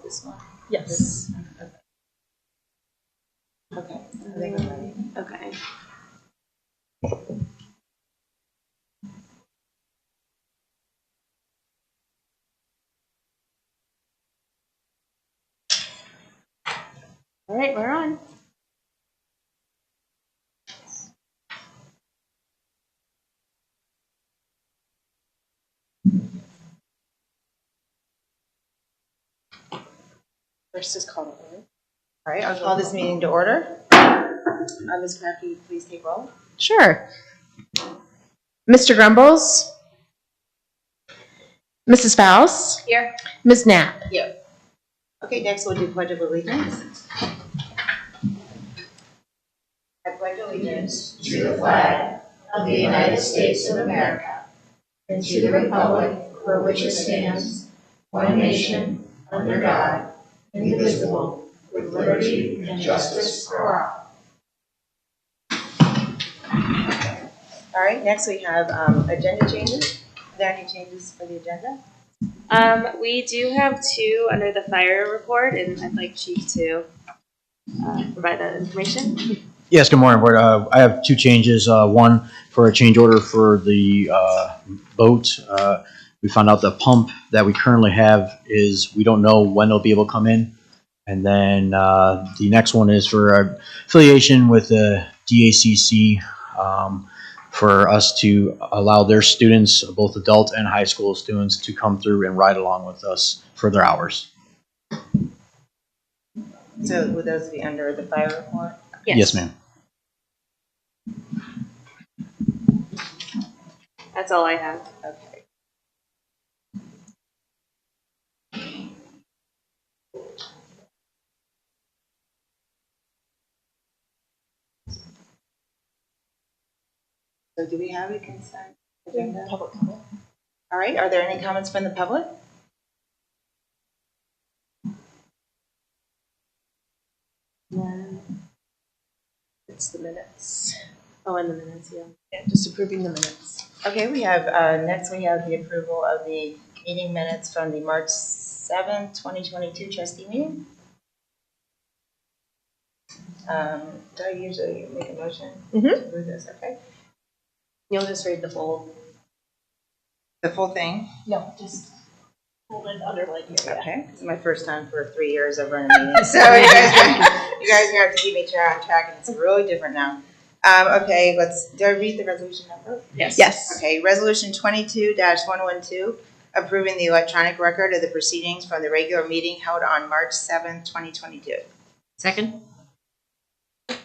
this one? Yes. Okay. I think I'm ready. Okay. All right, we're on. First is call to order. All right, I'll call this meeting to order. Ms. Craft, can you please take roll? Sure. Mr. Grumbles? Mrs. Faust? Here. Ms. Knapp? Here. Okay, next we'll do Pledge of Allegiance. I pledge allegiance to the flag of the United States of America and to the republic for which it stands, one nation, under God, indivisible, with liberty and justice for all. All right, next we have agenda changes. Are there any changes for the agenda? We do have two under the fire report, and I'd like Chief to provide that information. Yes, good morning, Board. I have two changes. One for a change order for the boat. We found out the pump that we currently have we don't know when they'll be able to come in. And then the next one is for affiliation with the DACC for us to allow their students, both adult and high school students, to come through and ride along with us for their hours. So would those be under the fire report? Yes, ma'am. That's all I have. Okay. So do we have a consent agenda? Public comment. All right, are there any comments from the public? No. It's the minutes. Oh, in the minutes, yeah. Yeah, just approving the minutes. Okay, we have, next we have the approval of the meeting minutes from the March 7th, 2022 trustee meeting. Do I usually make a motion to approve this? Okay. You'll just read the full. The full thing? No, just hold it underline here. Okay, this is my first time for 3 years of running meetings, so you guys are gonna have to keep me on track, and it's really different now. Okay, do I read the resolution number? Yes. Yes. Okay, resolution 22-112, approving the electronic record of the proceedings from the regular meeting held on March 7th, 2022. Second?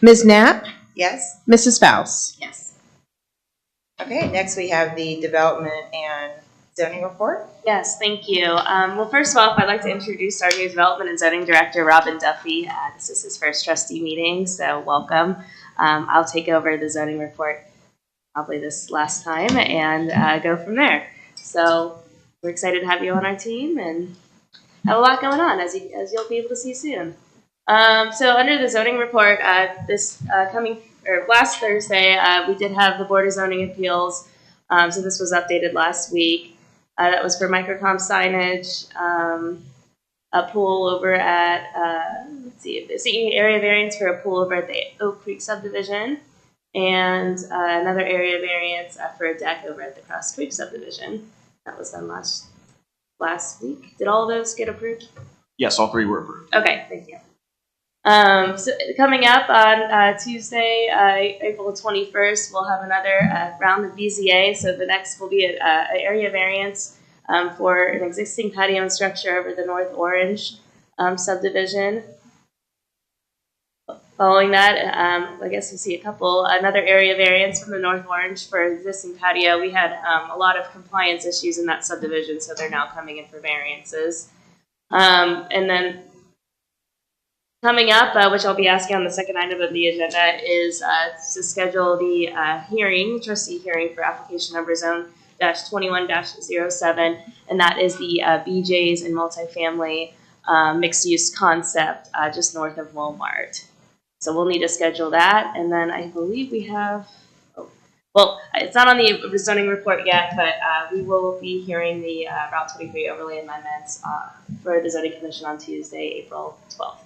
Ms. Knapp? Yes? Mrs. Faust? Yes. Okay, next we have the development and zoning report. Yes, thank you. Well, first of all, I'd like to introduce our new Development and Zoning Director, Robin Duffy. This is his first trustee meeting, so welcome. I'll take over the zoning report probably this last time and go from there. So we're excited to have you on our team and have a lot going on, as you'll be able to see soon. So under the zoning report, last Thursday, we did have the Board of Zoning Appeals. So this was updated last week. That was for microcom signage, a pool over at, seeking area variance for a pool over at the Oak Creek subdivision, and another area variance for a deck over at the Cross Creek subdivision. That was done last week. Did all of those get approved? Yes, all three were approved. Okay, thank you. So coming up on Tuesday, April 21st, we'll have another round of BZA. So the next will be an area variance for an existing patio and structure over the North Orange subdivision. Following that, I guess we'll see another area variance from the North Orange for existing patio. We had a lot of compliance issues in that subdivision, so they're now coming in for variances. And then coming up, which Will be asking on the second item of the agenda, is to schedule the trustee hearing for application number zone-21-07, and that is the BJ's and multifamily mixed-use concept just north of Walmart. So we'll need to schedule that, and then I believe we have well, it's not on the zoning report yet, but we will be hearing the Route 23 overlay amendments for the zoning commission on Tuesday, April 12th.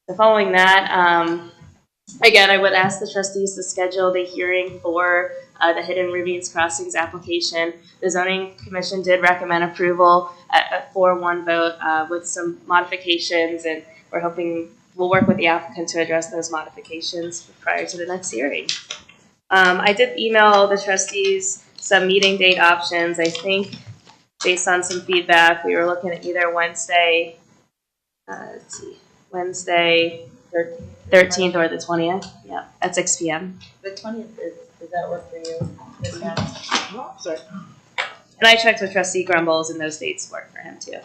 So following that, again, I would ask the trustees to schedule the hearing for the Hidden Ravines Crossings application. The zoning commission did recommend approval at a 4-1 vote with some modifications, and we're hoping we'll work with the applicant to address those modifications prior to the next hearing. I did email the trustees some meeting date options. I think based on some feedback, we were looking at either Wednesday, Wednesday 13th or the 20th, yeah, at 6 p.m. The 20th, does that work for you? Ms. Knapp? Sorry. And I checked with Trustee Grumbles, and those dates work for him too.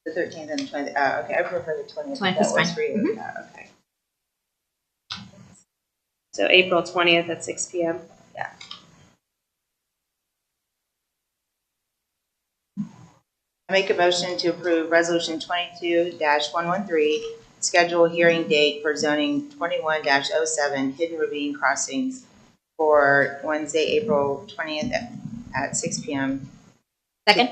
The 13th and the 20th, okay, I prefer the 20th. 20th That is works fine. for you. Okay. So April 20th at 6 p.m. I make a motion to approve Resolution 22-113, schedule hearing date for zoning 21-07, Hidden Ravine Crossings for Wednesday, April 20th at 6 p.m. Second.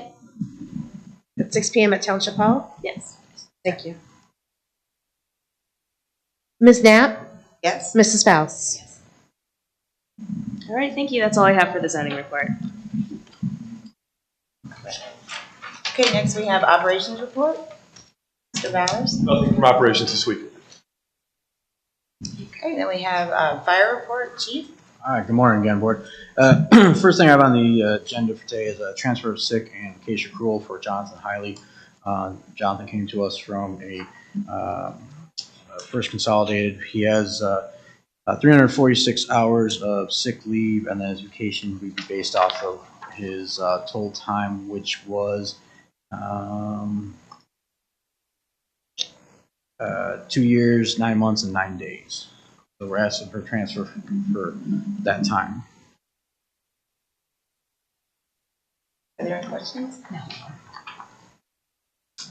At 6 p.m. at Township Hall? Yes. Thank you. Ms. Knapp? Yes? Mrs. Faust? All right, thank you. That's all I have for the zoning report. Okay, next we have operations report. Mr. Bowers. Nothing from operations this week. Okay, then we have fire report, chief. All right, good morning again, board. First thing I have on the agenda for today is a transfer of sick and case accrual for Jonathan Hiley. Jonathan came to us from a First Consolidated. He has 346 hours of sick leave, and then his vacation would be based off of his total time, which was 2 years, 9 months, and 9 days. So we're asking for transfer for that time. Are there any questions? No.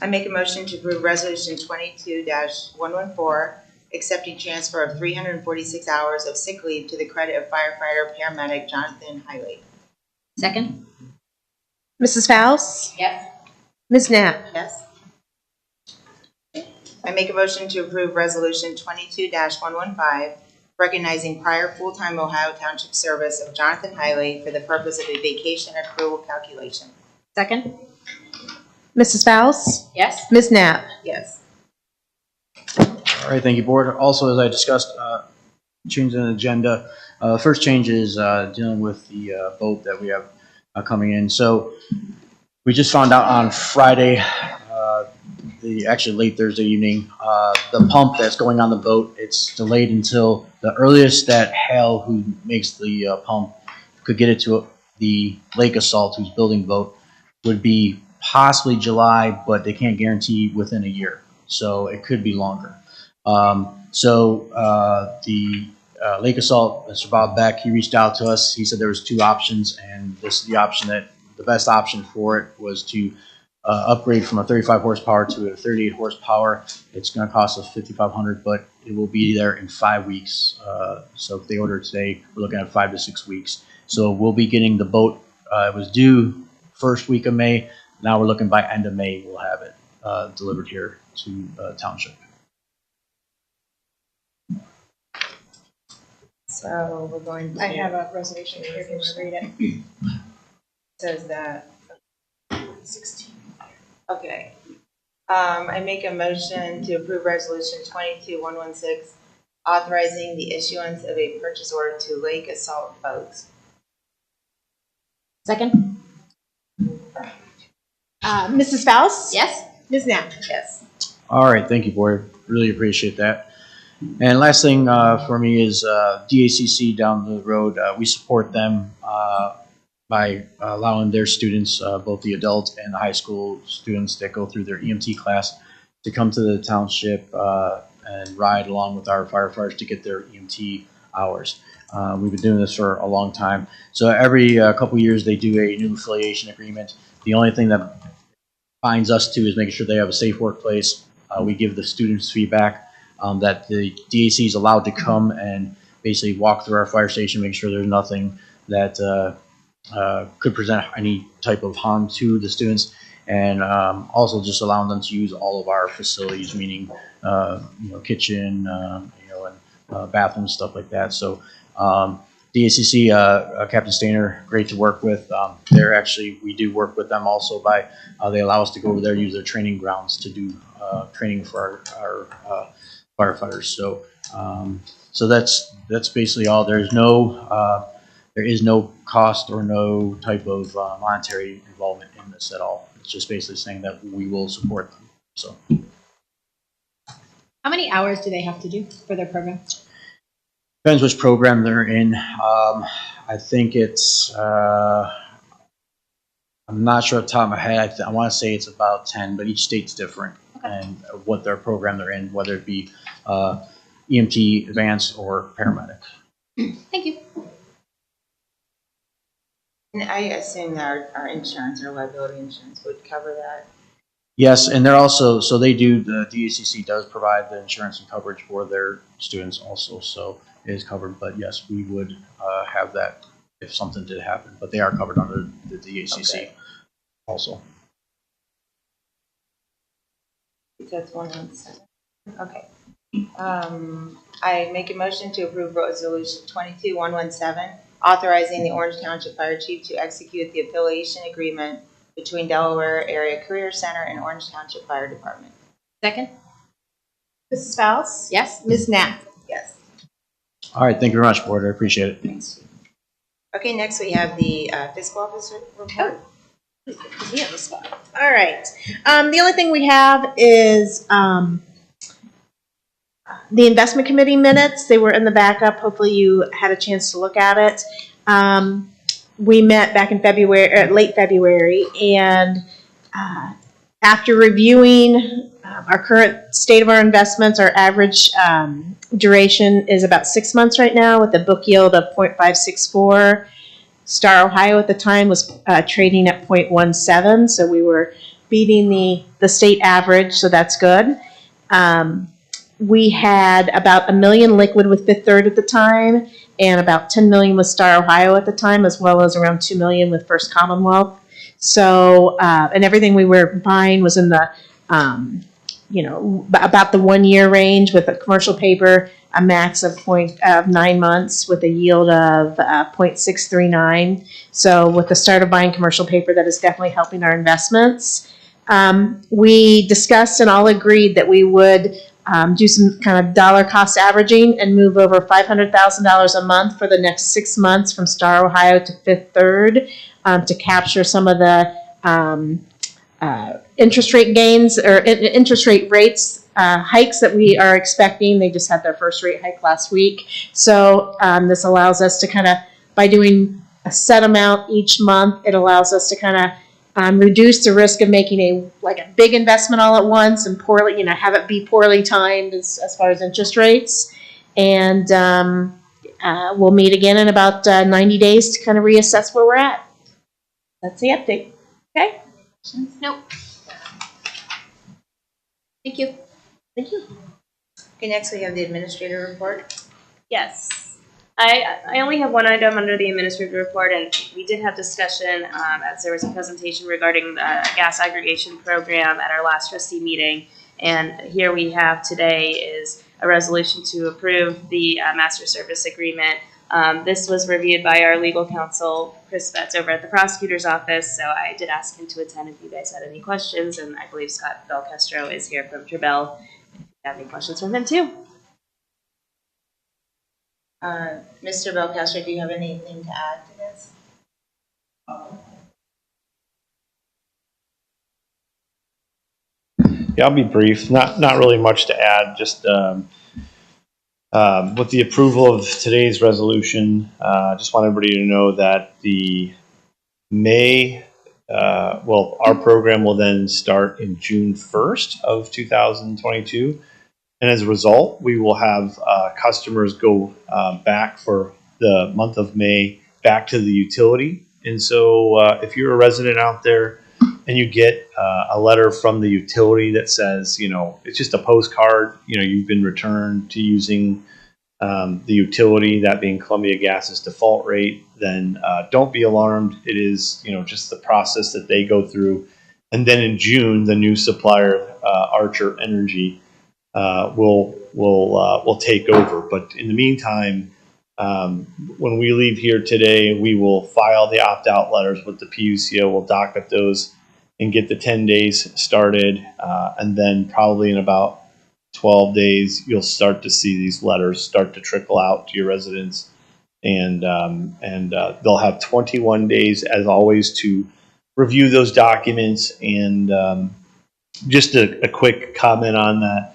I make a motion to approve Resolution 22-114, accepting transfer of 346 hours of sick leave to the credit of firefighter paramedic Jonathan Hiley. Second. Mrs. Faust? Yes. Ms. Knapp? Yes. I make a motion to approve Resolution 22-115, recognizing prior full-time Ohio Township service of Jonathan Hiley for the purpose of a vacation accrual calculation. Second. Mrs. Faust? Yes. Ms. Knapp? Yes. All right, thank you, board. Also, as I discussed, changing the agenda. First change is dealing with the boat that we have coming in. So we just found out on Friday, actually late Thursday evening, the pump that's going on the boat, it's delayed until the earliest that Hale, who makes the pump, could get it to the Lake Assault, who's building the boat, would be possibly July, but they can't guarantee within a year. So it could be longer. The Lake Assault, Mr. Bob Beck, he reached out to us. He said there was two options, and this is the option that the best option for it was to upgrade from a 35 horsepower to a 38 horsepower. It's going to cost us $5,500, but it will be there in 5 weeks. So if they order it today, we're looking at 5 to 6 weeks. So we'll be getting the boat. It was due first week of May. Now we're looking by end of May, we'll have it delivered here to Township. So we're going to. I have a resolution here if you want to read it. Says that. 16. Okay. I make a motion to approve Resolution 22-116, authorizing the issuance of a purchase order to Lake Assault Boats. Second. Mrs. Faust? Yes. Ms. Knapp? Yes. All right, thank you, board. Really appreciate that. And last thing for me is DACC down the road. We support them by allowing their students, both the adult and the high school students that go through their EMT class, to come to the township and ride along with our firefighters to get their EMT hours. We've been doing this for a long time. So every couple years they do a new affiliation agreement. The only thing that binds us to is making sure they have a safe workplace. We give the students feedback that the DAC is allowed to come and basically walk through our fire station, make sure there's nothing that could present any type of harm to the students, and also just allowing them to use all of our facilities, meaning kitchen, and bathrooms, stuff like that. So DACC, Captain Stainer, great to work with. We do work with them also by they allow us to go over there and use their training grounds to do training for our firefighters. So that's basically all. There is no cost or no type of monetary involvement in this at all. It's just basically saying that we will support them. So, How many hours do they have to do for their program? depends which program they're in. I think it's I'm not sure off the top of my head. I want to say it's about 10, but each state's different and what their program they're in, whether it be EMT, advanced, or paramedic. Thank you. And I assume that our insurance, our liability insurance would cover that. Yes, and they're also, so they do, the DACC does provide the insurance and coverage for their students also, so it is covered. But yes, we would have that if something did happen, but they are covered under the DACC also. That's 117. Okay. I make a motion to approve resolution 22-117, authorizing the Orange Township Fire Chief to execute the affiliation agreement between Delaware Area Career Center and Orange Township Fire Department. Second? Mrs. Faust? Yes. Ms. Knapp? Yes. All right, thank you very much, Board. I appreciate it. Thanks. Okay, next we have the fiscal officer report. Me on the spot. All right. The only thing we have is the investment committee minutes. They were in the backup. Hopefully you had a chance to look at it. We met back in February, late February, and after reviewing our current state of our investments, our average duration is about 6 months right now with a book yield of 0.564. Star Ohio at the time was trading at 0.17, so we were beating the state average, so that's good. We had about $1 million liquid with Fifth Third at the time, and about $10 million with Star Ohio at the time, as well as around $2 million with First Commonwealth. So, and everything we were buying was in the, about the 1 year range with a commercial paper, a max of 9 months with a yield of 0.639. So with the start of buying commercial paper, that is definitely helping our investments. We discussed and all agreed that we would do some kind of dollar cost averaging and move over $500,000 a month for the next 6 months from Star Ohio to Fifth Third to capture some of the interest rate gains or interest rate rates hikes that we are expecting. They just had their first rate hike last week. So this allows us to kind of, by doing a set amount each month, it allows us to kind of reduce the risk of making a big investment all at once and poorly, have it be poorly timed as far as interest rates. And we'll meet again in about 90 days to kind of reassess where we're at. That's the update. Okay? Nope. Thank you. Thank you. Okay, next we have the administrator report. Yes. I only have one item under the administrative report, and we did have discussion as there was a presentation regarding the gas aggregation program at our last trustee meeting. And here we have today is a resolution to approve the master service agreement. This was reviewed by our legal counsel, Chris Betts, over at the prosecutor's office. So I did ask him to attend if you guys had any questions, and I believe Scott Belcastro is here from Trebell. If you have any questions from him too. Mr. Belcastro, do you have anything to add to this? Yeah, I'll be brief. Not really much to add. Just with the approval of today's resolution, just want everybody to know that the our program will then start in June 1st of 2022. And as a result, we will have customers go back for the month of May back to the utility. And so if you're a resident out there and you get a letter from the utility that says, it's just a postcard, you've been returned to using the utility, that being Columbia Gas's default rate, then don't be alarmed. It is, just the process that they go through. And then in June, the new supplier, Archer Energy, will take over. But in the meantime, when we leave here today, we will file the opt-out letters with the PUCO. We'll docket those and get the 10 days started. And then probably in about 12 days, you'll start to see these letters start to trickle out to your residents. And they'll have 21 days, as always, to review those documents. And just a quick comment on that.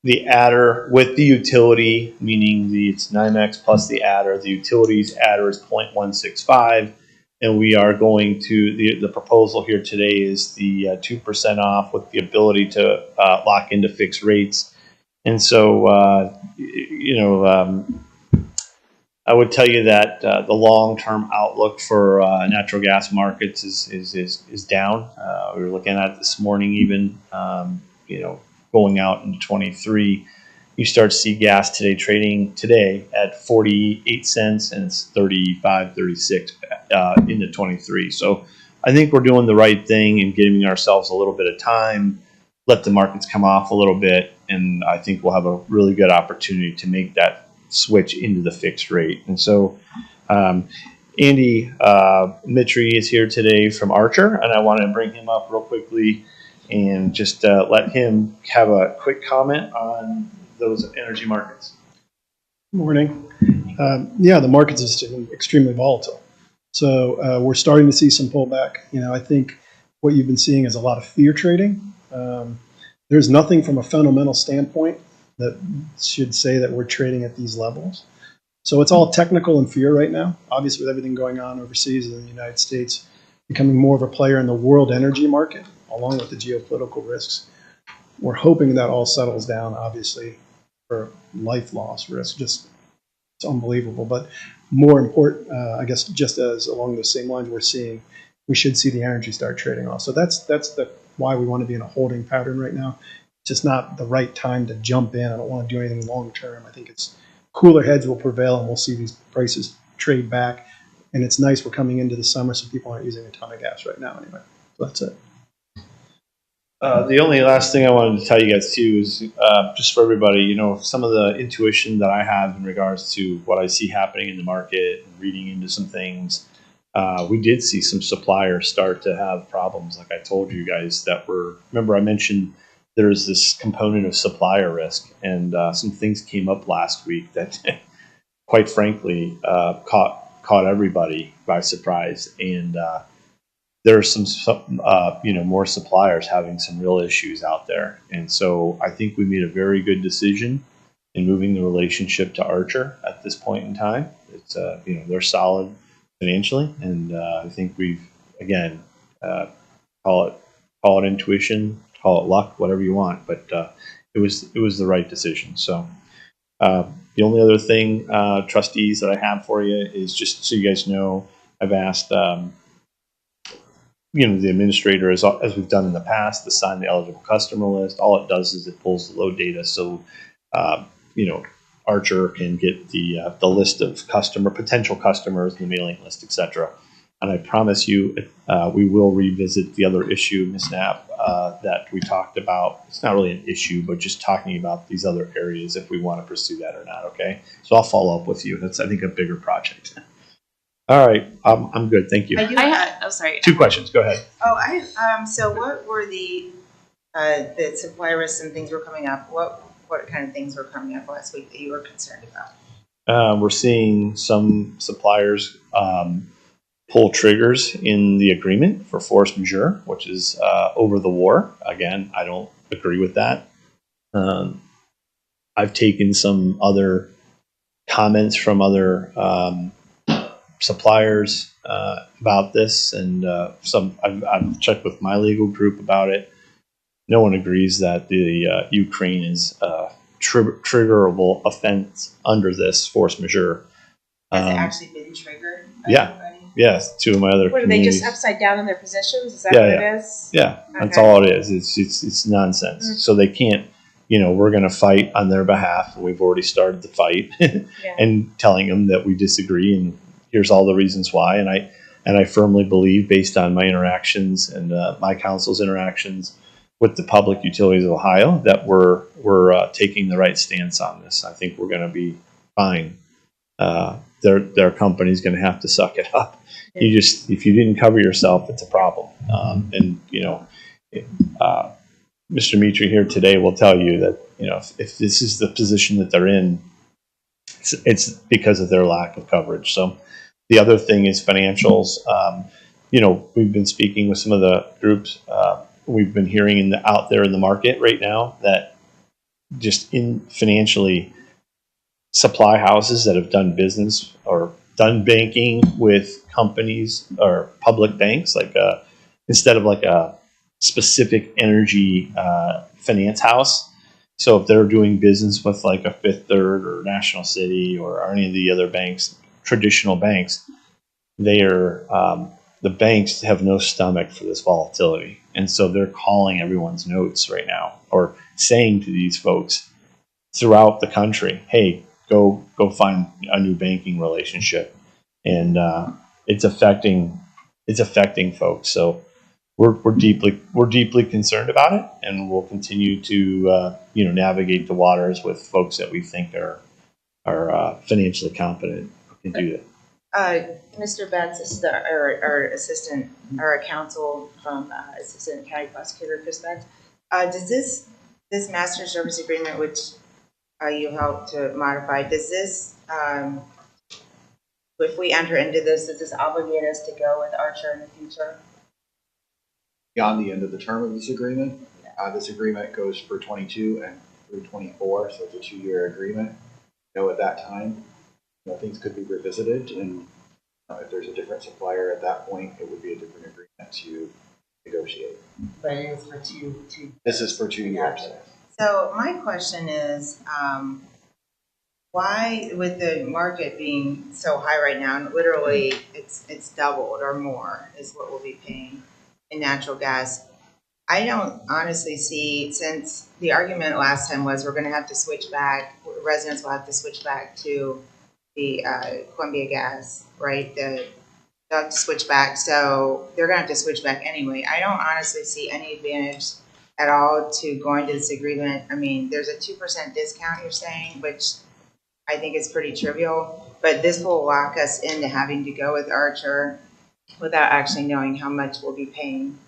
The adder with the utility, meaning it's NYMEX plus the adder, the utility's adder is 0.165. And we are going to, the proposal here today is the 2% off with the ability to lock into fixed rates. And so, I would tell you that the long-term outlook for natural gas markets is down. We were looking at it this morning, even, going out into 23. You start to see gas trading today at 48 cents, and it's 35, 36 into 23. So I think we're doing the right thing and giving ourselves a little bit of time, let the markets come off a little bit, and I think we'll have a really good opportunity to make that switch into the fixed rate. And so Andy Mitri is here today from Archer, and I want to bring him up real quickly and just let him have a quick comment on those energy markets. Morning. The markets is extremely volatile. So we're starting to see some pullback. I think what you've been seeing is a lot of fear trading. There's nothing from a fundamental standpoint that should say that we're trading at these levels. So it's all technical and fear right now. Obviously, with everything going on overseas in the United States, becoming more of a player in the world energy market, along with the geopolitical risks. We're hoping that all settles down, obviously, for life loss risk. Just it's unbelievable. But more important, I guess, just as along the same lines we're seeing, we should see the energy start trading off. So that's why we want to be in a holding pattern right now. It's just not the right time to jump in. I don't want to do anything long term. I think it's cooler heads will prevail, and we'll see these prices trade back. And it's nice we're coming into the summer, so people aren't using a ton of gas right now anyway. So that's it. The only last thing I wanted to tell you guys too is just for everybody, some of the intuition that I have in regards to what I see happening in the market and reading into some things. We did see some suppliers start to have problems, like I told you guys remember I mentioned there's this component of supplier risk, and some things came up last week that quite frankly caught everybody by surprise. And there are some more suppliers having some real issues out there. And so I think we made a very good decision in moving the relationship to Archer at this point in time. It's they're solid financially, and I think we've again call it intuition, call it luck, whatever you want, but it was the right decision. So the only other thing, trustees, that I have for you is just so you guys know, I've asked the administrator, as we've done in the past, to sign the eligible customer list. All it does is it pulls the load data, so Archer can get the list of potential customers, the mailing list, etc. And I promise you, we will revisit the other issue, Ms. Knapp, that we talked about. It's not really an issue, but just talking about these other areas, if we want to pursue that or not. Okay, so I'll follow up with you. That's, I think, a bigger project. All right, I'm good. Thank you. Sorry. 2 questions. Go ahead. So what were the supplier risks and things were coming up? What kind of things were coming up last week that you were concerned about? We're seeing some suppliers pull triggers in the agreement for force majeure, which is over the war. Again, I don't agree with that. I've taken some other comments from other suppliers about this, and I've checked with my legal group about it. No one agrees that the Ukraine is a triggerable offense under this force majeure. Has it actually been triggered? Yeah. Yes, 2 of my other What, are they communities. just upside down in their positions? Is that what it is? Yeah, that's Okay. all it is. It's nonsense. So they can't we're going to fight on their behalf. And we've already started the fight and telling them that we disagree and here's all the reasons why. And I firmly believe, based on my interactions and my council's interactions with the Public Utilities of Ohio, that we're taking the right stance on this. I think we're going to be fine. Their company's going to have to suck it up. If you didn't cover yourself, it's a problem. Mr. Mitri here today will tell you that, if this is the position that they're in, it's because of their lack of coverage. So the other thing is financials. We've been speaking with some of the groups. We've been hearing out there in the market right now that just financially, supply houses that have done business or done banking with companies or public banks, instead of like a specific energy finance house. So if they're doing business with like a Fifth Third or National City or any of the other banks, traditional banks, the banks have no stomach for this volatility. And so they're calling everyone's notes right now, or saying to these folks throughout the country, hey, go find a new banking relationship. And it's affecting folks. So we're deeply concerned about it, and we'll continue to navigate the waters with folks that we think are financially competent and can do that. Mr. Betts, this is our assistant, our counsel from Assistant County Prosecutor Chris Betts. Does this master service agreement, which you helped to modify, does this, if we enter into this, does this obligate us to go with Archer in the future? Beyond the end of the term of this agreement, this agreement goes for 22 and through 24, so it's a 2-year agreement. At that time, things could be revisited, and if there's a different supplier at that point, it would be a different agreement to negotiate. But it is for two. This is for 2 years. So my question is, why, with the market being so high right now, and literally it's doubled or more is what we'll be paying in natural gas, I don't honestly see, since the argument last time was we're going to have to switch back, residents will have to switch back to the Columbia gas, right? They'll have to switch back, so they're going to have to switch back anyway. I don't honestly see any advantage at all to going to this agreement. I mean, there's a 2% discount, you're saying, which I think is pretty trivial, but this will lock us into having to go with Archer without actually knowing how much we'll be paying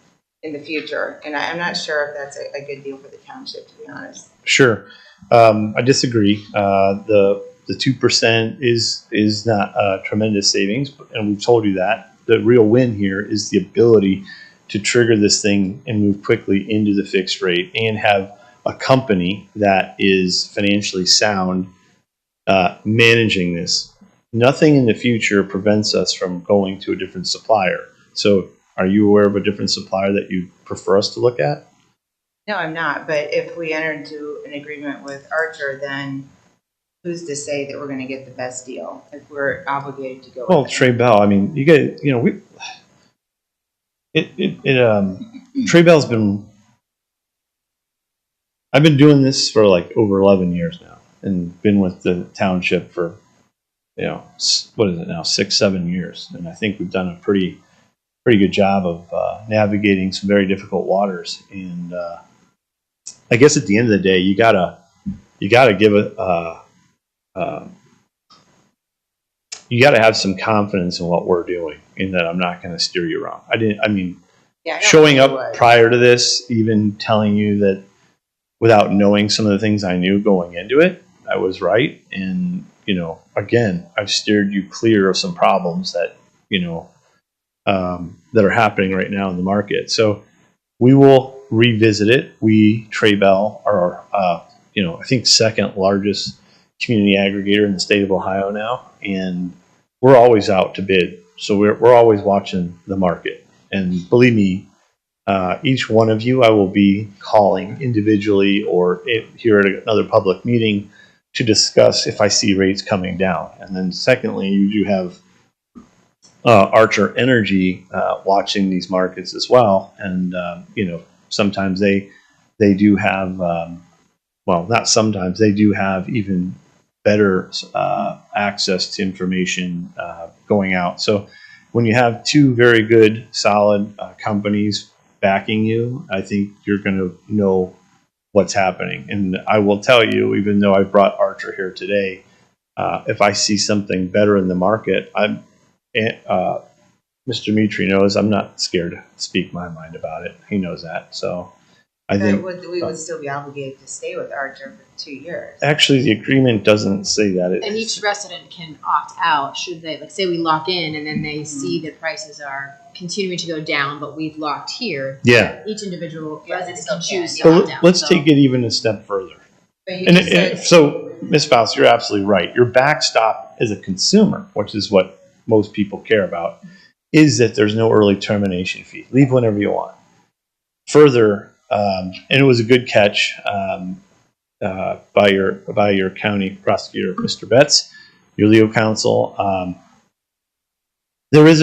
in the future. And I'm not sure if that's a good deal for the township, to be honest. Sure. I disagree. The 2% is not a tremendous savings, and we've told you that. The real win here is the ability to trigger this thing and move quickly into the fixed rate and have a company that is financially sound managing this. Nothing in the future prevents us from going to a different supplier. So are you aware of a different supplier that you prefer us to look at? No, I'm not. But if we enter into an agreement with Archer, then who's to say that we're going to get the best deal if we're obligated to go? Well, with Trey Bell. I mean, you guys, Trey Bell's been. I've been doing this for like over 11 years now, and been with the township for, what is it now, 6-7 years, and I think we've done a pretty good job of navigating some very difficult waters. And I guess at the end of the day, you gotta give it. You got to have some confidence in what we're doing, in that I'm not going to steer you wrong. Showing up prior to this, even telling you that without knowing some of the things I knew going into it, I was right. And, again, I've steered you clear of some problems that, that are happening right now in the market. So we will revisit it. Trey Bell, are, I think second largest community aggregator in the state of Ohio now, and we're always out to bid. So we're always watching the market. And believe me, each one of you I will be calling individually or here at another public meeting to discuss if I see rates coming down. And then secondly, you do have Archer Energy watching these markets as well. And, sometimes they do have well, not sometimes, they do have even better access to information going out. So when you have two very good, solid companies backing you, I think you're going to know what's happening. And I will tell you, even though I brought Archer here today, if I see something better in the market, Mr. Mitri knows I'm not scared to speak my mind about it. He knows that. So I think we would still be obligated to stay with Archer for 2 years. actually the agreement doesn't say that. And each resident can opt out should they, like, say we lock in and then they see that prices are continuing to go down, but we've locked here. Yeah. Each individual Yeah, resident still can choose to But opt out. let's So- take it even a step further. But you And just said, so, Ms. Faust, you're absolutely right. Your backstop as a consumer, which is what most people care about, is that there's no early termination fee. Leave whenever you want. Further, and it was a good catch by your county prosecutor, Mr. Betts, your legal counsel. There is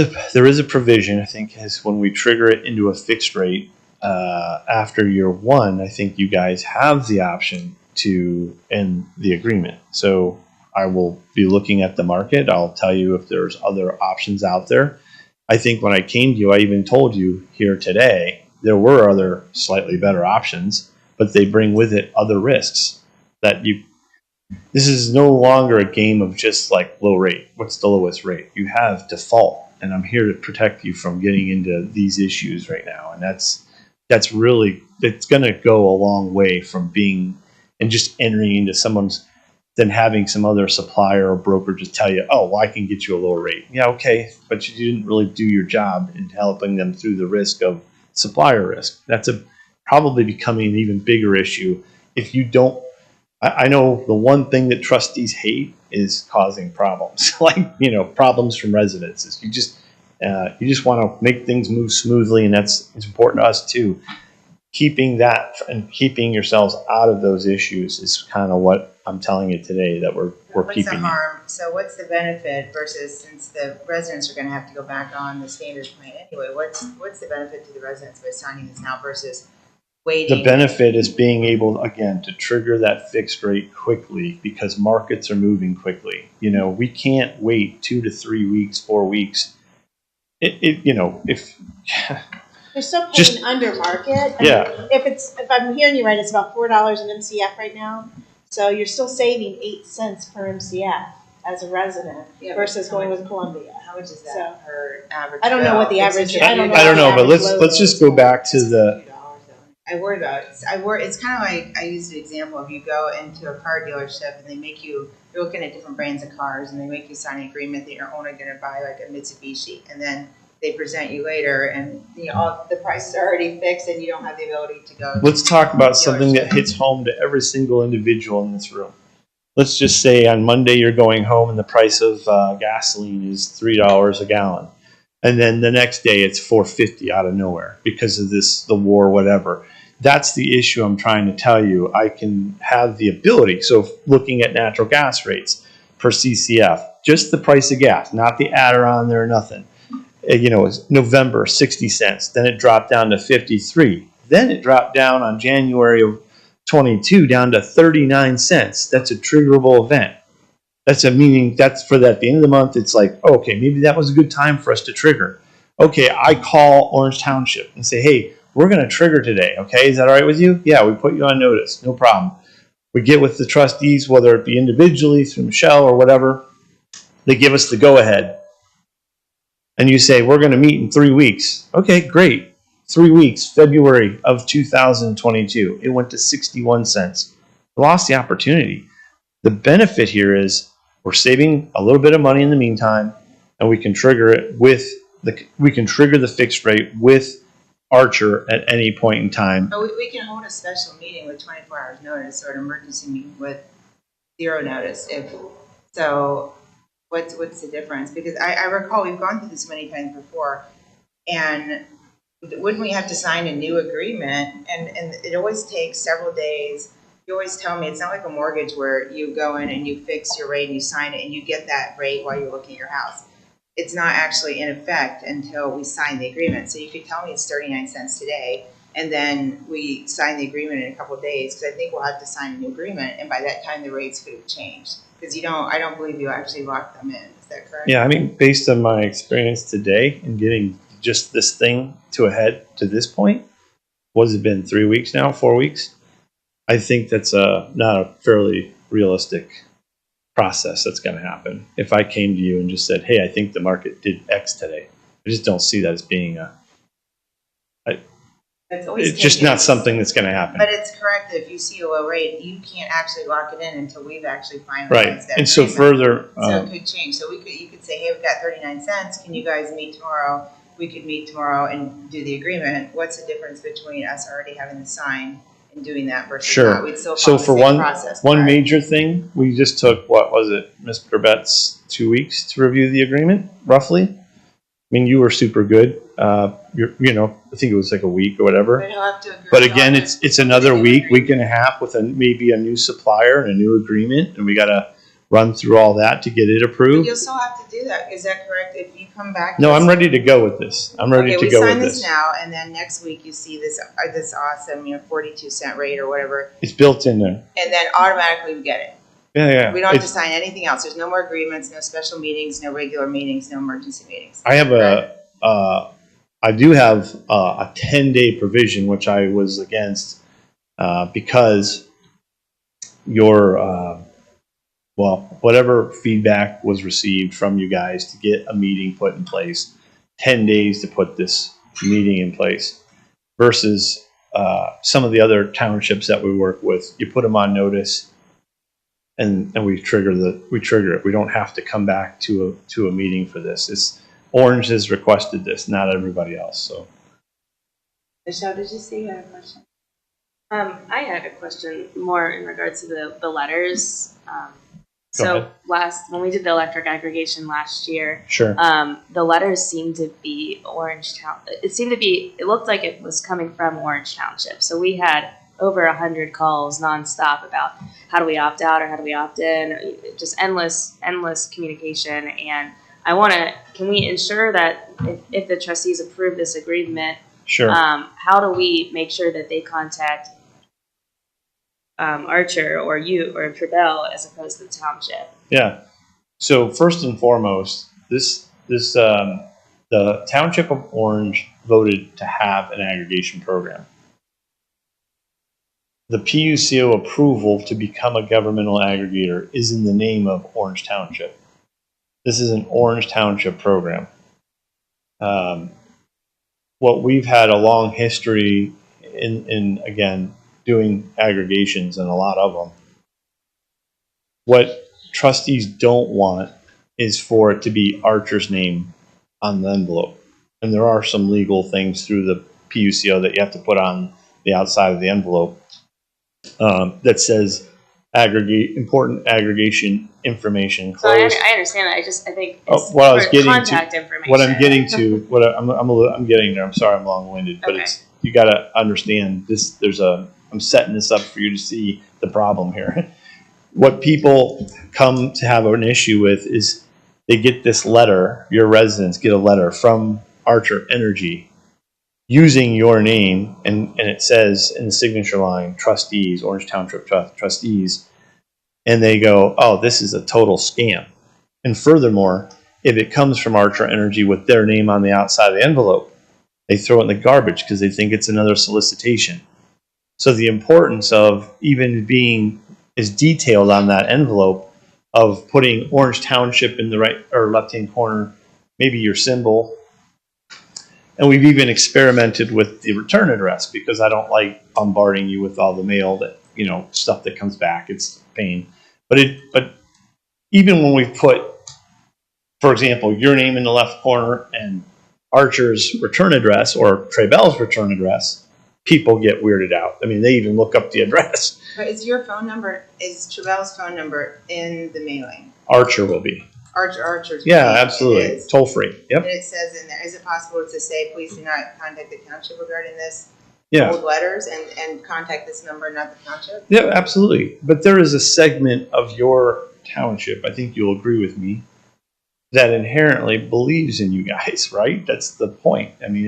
a provision, I think, is when we trigger it into a fixed rate after year one. I think you guys have the option to end the agreement. So I will be looking at the market. I'll tell you if there's other options out there. I think when I came to you, I even told you here today there were other slightly better options, but they bring with it other risks that you. This is no longer a game of just like low rate. What's the lowest rate? You have default, and I'm here to protect you from getting into these issues right now. And that's really, it's going to go a long way from being and just entering into someone's, than having some other supplier or broker just tell you, oh, well, I can get you a lower rate. Yeah, okay, but you didn't really do your job in helping them through the risk of supplier risk. That's probably becoming an even bigger issue if you don't. I know the one thing that trustees hate is causing problems, like, problems from residents. Is you just want to make things move smoothly, and it's important to us too. Keeping that and keeping yourselves out of those issues is kind of what I'm telling you today that we're what's keeping. the harm? So what's the benefit versus, since the residents are going to have to go back on the standard plan anyway, what's the benefit to the residents by signing this now versus waiting? The benefit is being able, again, to trigger that fixed rate quickly because markets are moving quickly. We can't wait 2 to 3 weeks, 4 weeks. If They're still paying Just- under market. Yeah. If I'm hearing you right, it's about $4 an MCF right now. So you're still saving 8 cents per MCF as a resident Yeah, but versus how going much- with Columbia. How much is that So- per average? I don't know bill? what the It's average- a I don't know I don't know, but average let's load just is. go back to the. I worry about it. It's kind of like, I used the example of you go into a car dealership and you're looking at different brands of cars and they make you sign an agreement that you're only going to buy like a Mitsubishi, and then they present you later and all the prices are already fixed and you don't have the ability to go. Let's talk about something that dealership. hits home to every single individual in this room. Let's just say on Monday you're going home and the price of gasoline is $3 a gallon, and then the next day it's $4.50 out of nowhere because of the war, whatever. That's the issue I'm trying to tell you. I can have the ability. So looking at natural gas rates per CCF, just the price of gas, not the adder on there, nothing. It's November 60 cents. Then it dropped down to 53. Then it dropped down on January of 22 down to 39 cents. That's a triggerable event. That's for that at the end of the month. It's like, okay, maybe that was a good time for us to trigger. Okay, I call Orange Township and say, hey, we're going to trigger today. Okay, is that all right with you? Yeah, we put you on notice. No problem. We get with the trustees, whether it be individually through Michelle or whatever. They give us the go ahead. And you say, we're going to meet in 3 weeks. Okay, great. 3 weeks, February of 2022. It went to 61 cents. We lost the opportunity. The benefit here is we're saving a little bit of money in the meantime, and we can trigger it we can trigger the fixed rate with Archer at any point in time. But we can hold a special meeting with 24 hours notice or an emergency meeting with 0 notice. So what's the difference? Because I recall we've gone through this many times before, and wouldn't we have to sign a new agreement? And it always takes several days. You always tell me it's not like a mortgage where you go in and you fix your rate and you sign it and you get that rate while you're looking at your house. It's not actually in effect until we sign the agreement. So you could tell me it's 39 cents today, and then we sign the agreement in a couple of days, because I think we'll have to sign a new agreement, and by that time the rates could have changed. Because I don't believe you actually locked them in. Is that correct? Yeah, I mean, based on my experience today and getting just this thing to a head to this point, what has it been, 3 weeks now, 4 weeks? I think that's not a fairly realistic process that's going to happen. If I came to you and just said, hey, I think the market did X today, I just don't see that as being it's just not something that's going to happen. But it's correct that if you see a low rate, you can't actually lock it in until we've actually finalized Right. that. And so agreement. further, So it could change. So you could say, hey, we've got 39 cents. Can you guys meet tomorrow? We could meet tomorrow and do the agreement. What's the difference between us already having the sign and doing that versus Sure. not? We'd still So follow the for same process. one correct? major thing, we just took, what was it, Mr. Betts, 2 weeks to review the agreement, roughly? I mean, you were super good. I think it was like a week or whatever. But he'll have to agree But on again, it. it's another week and a half with maybe a new supplier and a new agreement, and we got to run through all that to get it But approved. you'll still have to do that. Is that correct? If you come back. No, I'm ready to go with this. I'm ready Okay, to we go sign with this now, and then next week you see this awesome, 42-cent rate or whatever, It's built in there. and then automatically we get it. Yeah. We don't have to It's- sign anything else. There's no more agreements, no special meetings, no regular meetings, no emergency meetings. I do have a 10-day provision, which I was against because whatever feedback was received from you guys to get a meeting put in place, 10 days to put this meeting in place versus some of the other townships that we work with. You put them on notice and we trigger it. We don't have to come back to a meeting for this. Orange has requested this, not everybody else. So, Michelle, did you say you had a question? I had a question more in regards to the letters. Go So ahead. when we did the electric aggregation last year, sure. the letters seemed to be Orange Town. It looked like it was coming from Orange Township. So we had over 100 calls nonstop about how do we opt out or how do we opt in, just endless communication. And can we ensure that if the trustees approve this agreement, Sure. how do we make sure that they contact Archer or you or Trebell as opposed to the township? Yeah. So first and foremost, the Township of Orange voted to have an aggregation program. The PUCO approval to become a governmental aggregator is in the name of Orange Township. This is an Orange Township program. What we've had a long history in again, doing aggregations, and a lot of them. What trustees don't want is for it to be Archer's name on the envelope. And there are some legal things through the PUCO that you have to put on the outside of the envelope that says important aggregation information. So I Closed. understand that. I think it's What I was for getting contact to, information. what I'm getting to, I'm getting there. I'm sorry, I'm long-winded, but Okay. you got to understand this. I'm setting this up for you to see the problem here. What people come to have an issue with is they get this letter. Your residents get a letter from Archer Energy using your name, and it says in the signature line, trustees, Orange Township trustees, and they go, oh, this is a total scam. And furthermore, if it comes from Archer Energy with their name on the outside of the envelope, they throw it in the garbage because they think it's another solicitation. So the importance of even being is detailed on that envelope of putting Orange Township in the right or left-hand corner, maybe your symbol. And we've even experimented with the return address because I don't like bombarding you with all the mail that, stuff that comes back. It's a pain. But even when we put, for example, your name in the left corner and Archer's return address or Trebell's return address, people get weirded out. I mean, they even look up the address. But is Trebell's phone number in the mailing? Archer will be. Archer's. Yeah, it absolutely. is. Toll free. Yep. And it says in there, is it possible to say, please do not contact the township regarding this? Yeah. Old letters and contact this number, not the township? Yeah, absolutely. But there is a segment of your township, I think you'll agree with me, that inherently believes in you guys, right? That's the point. I mean,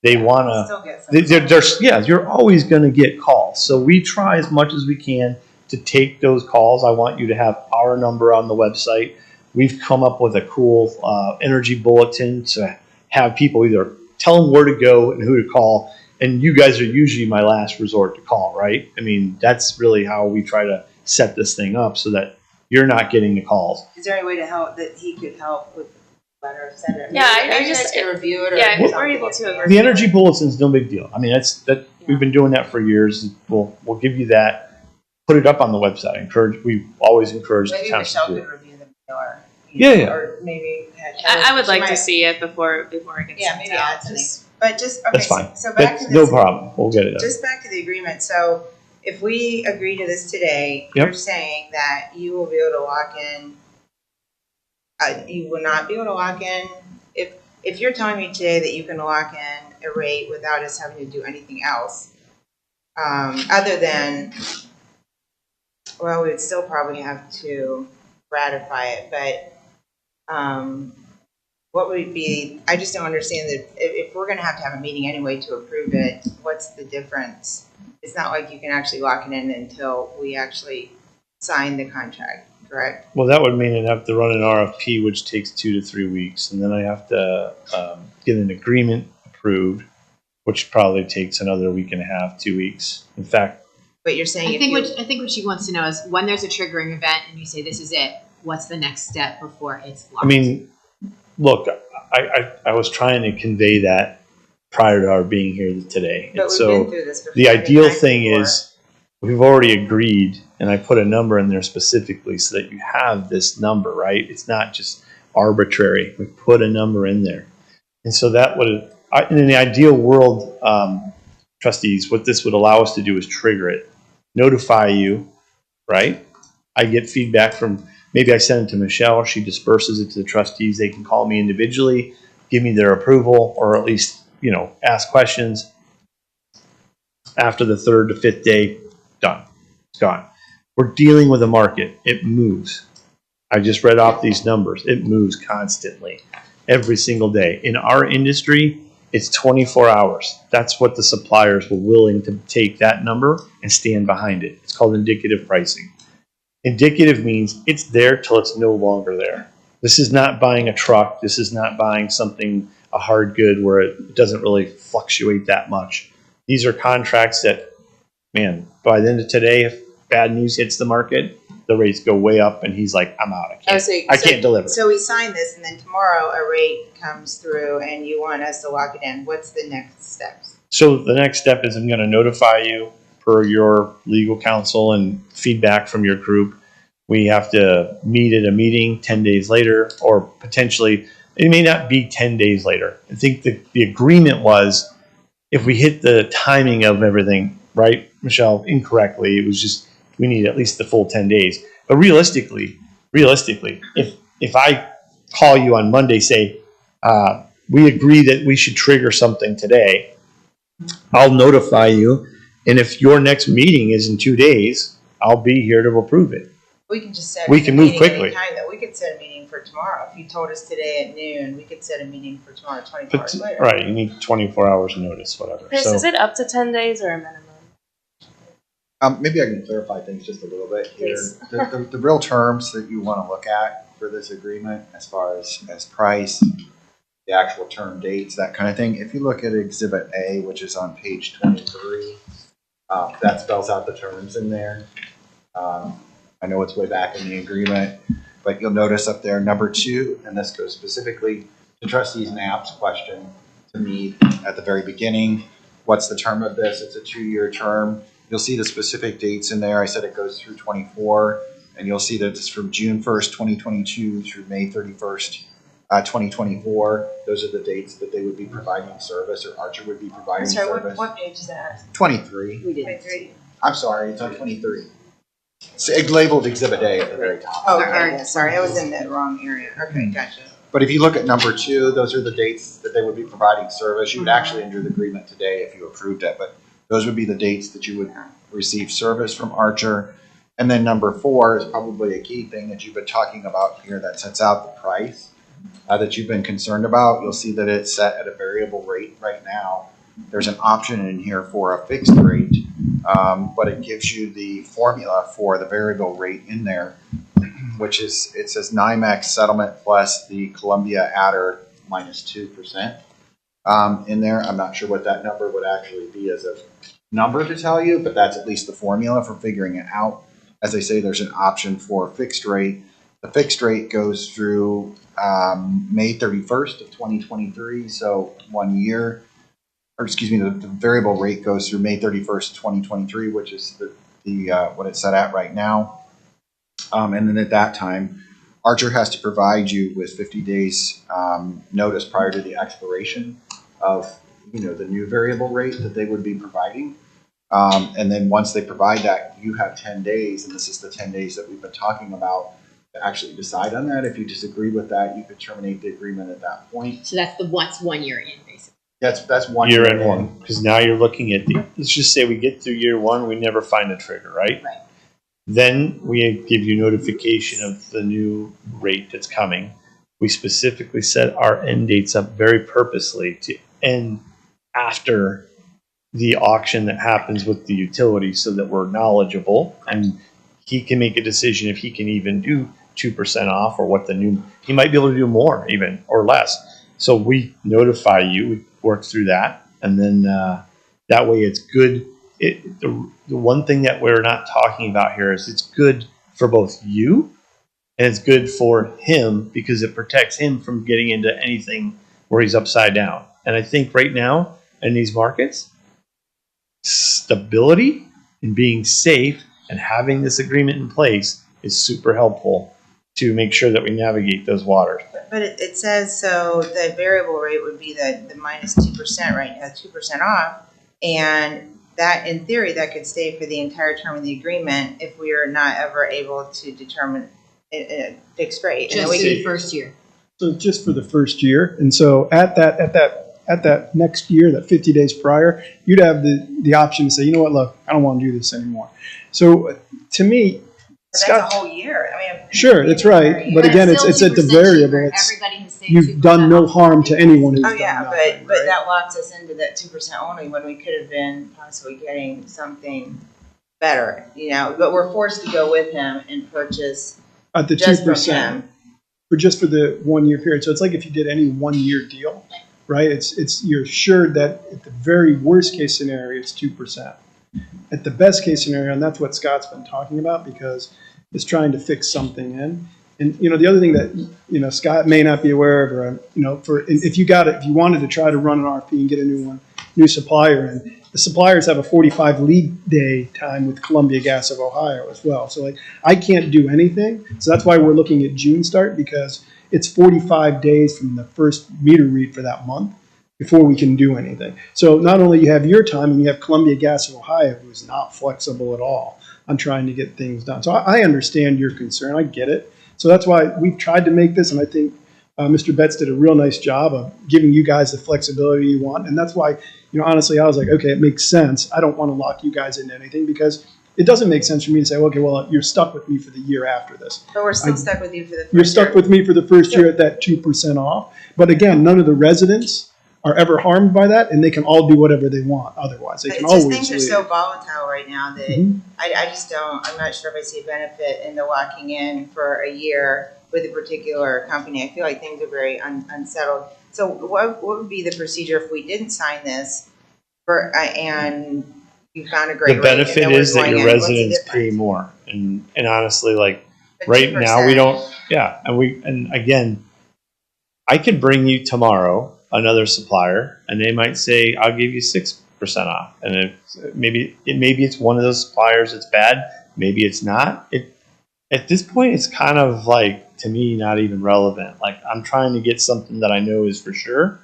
They want to. Still get some. There's yeah, you're always going to get calls. So we try as much as we can to take those calls. I want you to have our number on the website. We've come up with a cool energy bulletin to have people either tell them where to go and who to call. And you guys are usually my last resort to call, right? I mean, that's really how we try to set this thing up so that you're not getting the calls. Is there any way to help that he could help with the letter, send it? Yeah, I Maybe you just- guys can review it or yeah, we're something. able to Yeah. The energy bulletin's no big deal. I mean, that we've been doing that for years. We'll give you that. Put it up on the website. We always encourage the Maybe town Michelle to do could it. review the or Yeah. or maybe I would she like might- to see it before it gets Yeah, sent maybe out. add something. But just okay. That's fine. So back That's to no this. problem. We'll get it done. Just back to the agreement. So if we agree to this today, Yep. you're saying that you will be able to lock in. You will not be able to lock in if you're telling me today that you can lock in a rate without us having to do anything else, other than, well, we'd still probably have to ratify it, but what would be, I just don't understand that if we're gonna have to have a meeting anyway to approve it, what's the difference? It's not like you can actually lock it in until we actually sign the contract, correct? Well, that would mean I'd have to run an RFP, which takes 2 to 3 weeks, and then I have to get an agreement approved, which probably takes another week and a half, 2 weeks. In fact, But you're saying I if think you, what she wants to know is when there's a triggering event and you say this is it, what's the next step before it's locked? I mean, look, I was trying to convey that prior to our being here today. but And we've so been through this before. the many ideal times thing before. is we've already agreed, and I put a number in there specifically so that you have this number, right? It's not just arbitrary. We put a number in there. And so that would, in the ideal world, trustees, what this would allow us to do is trigger it, notify you, right? I get feedback from, maybe I send it to Michelle, she disperses it to the trustees, they can call me individually, give me their approval, or at least, ask questions. After the 3rd to 5th day, done. It's gone. We're dealing with a market. It moves. I just read off these numbers. It moves constantly, every single day. In our industry, it's 24 hours. That's what the suppliers were willing to take that number and stand behind it. It's called indicative pricing. Indicative means it's there till it's no longer there. This is not buying a truck. This is not buying something, a hard good where it doesn't really fluctuate that much. These are contracts that, man, by the end of today, if bad news hits the market, the rates go way up, and he's like, I'm out. I can't deliver. So we sign this, and then tomorrow a rate comes through, and you want us to lock it in. What's the next steps? So the next step is I'm going to notify you per your legal counsel and feedback from your group. We have to meet at a meeting 10 days later, or potentially, it may not be 10 days later. I think the agreement was if we hit the timing of everything, right, Michelle, incorrectly, it was just, we need at least the full 10 days. But realistically, if I call you on Monday, say, we agree that we should trigger something today, I'll notify you. And if your next meeting is in 2 days, I'll be here to approve it. We can just set We a can move meeting quickly. anytime, though. We could set a meeting for tomorrow. If you told us today at noon, we could set a meeting for tomorrow, 24 hours later. Right, you need 24 hours notice, whatever. Chris, So is it up to 10 days or a minimum? Maybe I can clarify things just a little bit here. Please. The real terms that you want to look at for this agreement, as far as price, the actual term dates, that kind of thing. If you look at Exhibit A, which is on page 23, that spells out the terms in there. I know it's way back in the agreement, but you'll notice up there, number 2, and this goes specifically to Trustees Knapp's question to me at the very beginning. What's the term of this? It's a 2-year term. You'll see the specific dates in there. I said it goes through 24, and you'll see that it's from June 1st, 2022 through May 31st, 2024. Those are the dates that they would be providing service, or Archer would be providing I'm sorry, service. what page is that? 23. We did. 23. I'm sorry, it's on 23. So it's labeled Exhibit A at the very top. Oh, okay, yeah, sorry, I was in the wrong area. Okay, gotcha. But if you look at number 2, those are the dates that they would be providing service. You would actually enter the agreement today if you approved it, but those would be the dates that you would receive service from Archer. And then number 4 is probably a key thing that you've been talking about here that sets out the price that you've been concerned about. You'll see that it's set at a variable rate right now there's an option in here for a fixed rate, but it gives you the formula for the variable rate in there, which is, it says NYMEX settlement plus the Columbia adder minus 2%. In there, I'm not sure what that number would actually be as a number to tell you, but that's at least the formula for figuring it out. As I say, there's an option for fixed rate. The fixed rate goes through May 31st of 2023, so 1 year. Or excuse me, the variable rate goes through May 31st, 2023, which is the what it's set at right now. And then at that time, Archer has to provide you with 50 days notice prior to the expiration of the new variable rate that they would be providing. And then once they provide that, you have 10 days, and this is the 10 days that we've been talking about, to actually decide on that. If you disagree with that, you could terminate the agreement at that point. So that's the once 1 year in, basically. That's 1 year in one, because now you're looking at let's just say we get through year one, we never find a trigger, right? Right. Then we give you notification of the new rate that's coming. We specifically set our end dates up very purposely to end after the auction that happens with the utility, so that we're knowledgeable and he can make a decision if he can even do 2% off, or what he might be able to do more even or less. So we notify you, we work through that, and then that way it's good. The one thing that we're not talking about here is it's good for both you and it's good for him, because it protects him from getting into anything where he's upside down. And I think right now in these markets, stability and being safe and having this agreement in place is super helpful to make sure that we navigate those waters. But it says, so the variable rate would be the minus 2% right now, 2% off. And that, in theory, that could stay for the entire term of the agreement if we are not ever able to determine a fixed rate. Just for the first year. So just for the first year. And so at that next year, that 50 days prior, you'd have the option to say, you know what, look, I don't want to do this anymore. So to me, But Scott, that's a whole year. I mean, sure, that's right. But again, it's at the variable. Everybody has saved You've done no harm to anyone who's oh done yeah, nothing, but right? that locks us into that 2% only when we could have been possibly getting something better, But we're forced to go with him and purchase At the just from 2%. him. For the 1 year period. So it's like if you did any 1 year deal, right? It's you're assured that at the very worst case scenario, it's 2%. At the best case scenario, and that's what Scott's been talking about, because it's trying to fix something in. And the other thing that Scott may not be aware of, or if you wanted to try to run an RFP and get a new supplier in, the suppliers have a 45 lead day time with Columbia Gas of Ohio as well. So I can't do anything. So that's why we're looking at June start, because it's 45 days from the first meter read for that month before we can do anything. So not only you have your time, and you have Columbia Gas of Ohio, who is not flexible at all on trying to get things done. So I understand your concern. I get it. So that's why we've tried to make this, and I think Mr. Betts did a real nice job of giving you guys the flexibility you want. And that's why, honestly, I was like, okay, it makes sense. I don't want to lock you guys into anything, because it doesn't make sense for me to say, okay, well, you're stuck with me for the year after this. But we're still stuck with you for the first You're stuck with me for the first year at that 2% off. But again, none of the residents are ever harmed by that, and they can all do whatever they want otherwise. They But can it's just always things are leave. so volatile right now that Mhm. I just don't, I'm not sure if I see a benefit in the locking in for a year with a particular company. I feel like things are very unsettled. So what would be the procedure if we didn't sign this and you found a great The rate? and benefit then we're is that going your in? What's the residents pay difference? more. And honestly, But right now 2%. we don't, yeah. And again, I could bring you tomorrow another supplier, and they might say, I'll give you 6% off. And maybe it's one of those suppliers that's bad. Maybe it's not. At this point, it's kind of to me, not even relevant. I'm trying to get something that I know is for sure,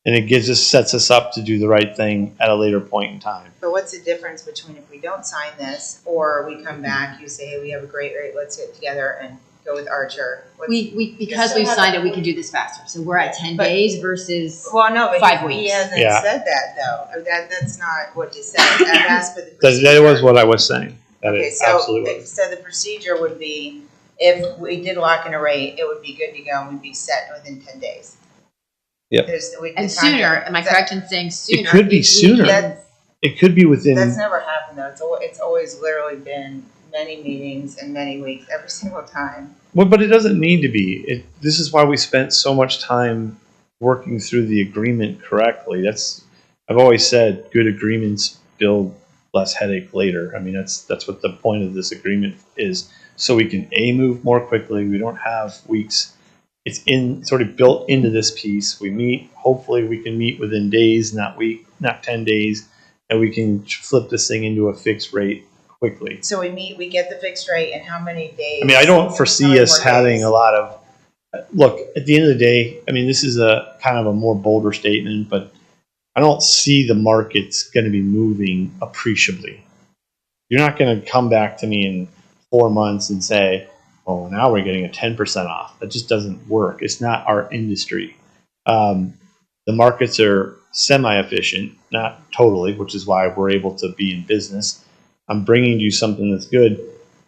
and it sets us up to do the right thing at a later point in time. But what's the difference between if we don't sign this or we come back, you say, hey, we have a great rate, let's get together and go with Archer? Because we've signed it, we can do this faster. So we're at 10 But- days versus Well, no, but 5 he weeks. hasn't Yeah. said that though. That's not what he said. I've asked for the procedure. That was what I was saying. That Okay, it absolutely was. so the procedure would be, if we did lock in a rate, it would be good to go and we'd be set within 10 days. Yep. And sooner, am I correct in saying sooner? It could be if we sooner. can- It could be within. That's never happened though. It's always literally been many meetings and many weeks every single time. Well, but it doesn't need to be. This is why we spent so much time working through the agreement correctly. I've always said good agreements build less headache later. I mean, that's what the point of this agreement is. So we can move more quickly. We don't have weeks. It's sort of built into this piece. We meet. Hopefully, we can meet within days, not 10 days, and we can flip this thing into a fixed rate quickly. So we get the fixed rate, and how many days? I mean, I don't how foresee many us more having days? a lot of. Look, at the end of the day, I mean, this is a kind of a more bolder statement, but I don't see the markets going to be moving appreciably. You're not going to come back to me in 4 months and say, "Oh, now we're getting a 10% off." That just doesn't work. It's not our industry. The markets are semi-efficient, not totally, which is why we're able to be in business. I'm bringing you something that's good.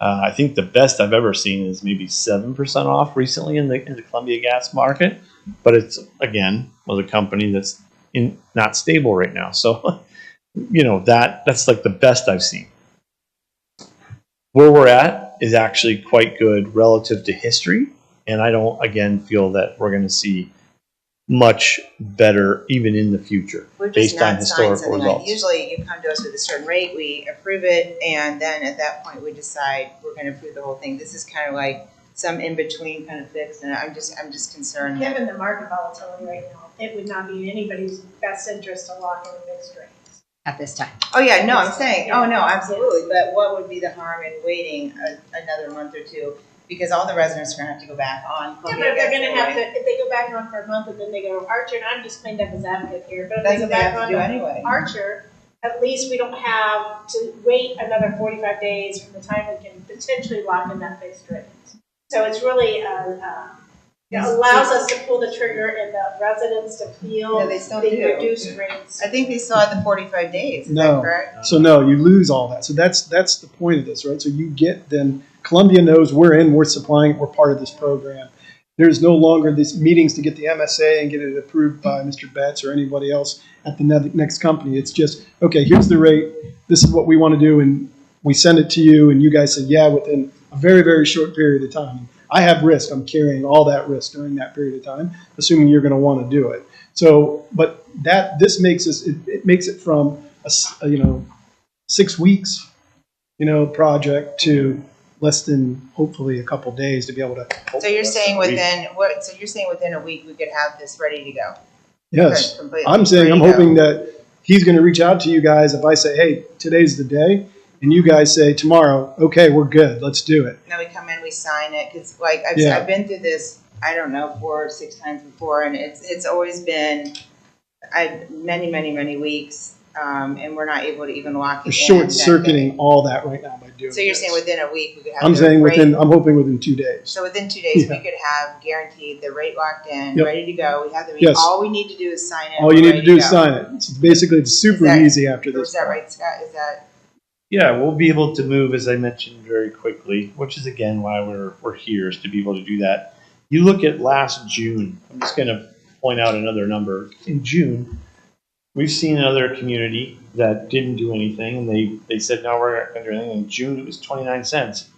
I think the best I've ever seen is maybe 7% off recently in the Columbia gas market, but it's again with a company that's not stable right now. So, that's like the best I've seen. Where we're at is actually quite good relative to history, and I don't again feel that we're going to see much better even in the future We're just based on not signing historical something results. like, usually you come to us with a certain rate, we approve it, and then at that point we decide we're going to approve the whole thing. This is kind of like some in between kind of fix, and I'm just concerned that Given the market volatility right now, it would not be in anybody's best interest to lock in a fixed rate. At this time. oh yeah, no, I'm saying, oh no, absolutely, but what would be the harm in waiting another month or two? Because all the residents are going to have to go back on. Yeah, but if they're gonna have to, if they go back on for a month and then they go to Archer, and I'm just playing devil's advocate here, but if That's they go what they back have on to do to anyway. Archer, at least we don't have to wait another 45 days from the time we can potentially lock in that fixed rate. So it's really, it allows us to pull the trigger and the residents to feel No, they still the do. reduced rates. I think they still have the 45 days, is No. that correct? So no, you lose all that. So that's the point of this, right? So you get then Columbia knows we're supplying, we're part of this program. There's no longer these meetings to get the MSA and get it approved by Mr. Betts or anybody else at the next company. It's just, okay, here's the rate. This is what we want to do, and we send it to you, and you guys say, yeah, within a very, very short period of time. I have risk. I'm carrying all that risk during that period of time, assuming you're going to want to do it. So, but this makes us, it makes it from a 6 weeks, project to less than hopefully a couple days to be able to. So you're saying within a week we could have this ready to go? Yes, Completely I'm saying I'm ready to go. hoping that he's going to reach out to you guys if I say, hey, today's the day, and you guys say tomorrow, okay, we're good, let's do it. Then we come in, we sign it, because like Yeah. I've been through this, I don't know, 4 or 6 times before, and it's always been many weeks, and we're not able to even lock it We're in. short circuiting all that right now by doing. So you're this. saying within a week we could have I'm the saying rate- I'm hoping within 2 days. So within 2 days we Yeah. could have guaranteed the rate locked in, Yep. ready to go. We have the meeting. Yes. All we need to do is sign it. All and you we're need to ready do is go. sign it. So basically, it's super that- easy after Is this. that right, Scott? Is that? Yeah, we'll be able to move, as I mentioned, very quickly, which is again why we're here, is to be able to do that. You look at last June. I'm just going to point out another number. In June, we've seen another community that didn't do anything, and they said, no, we're not going to do anything. In June, it was 29 cents.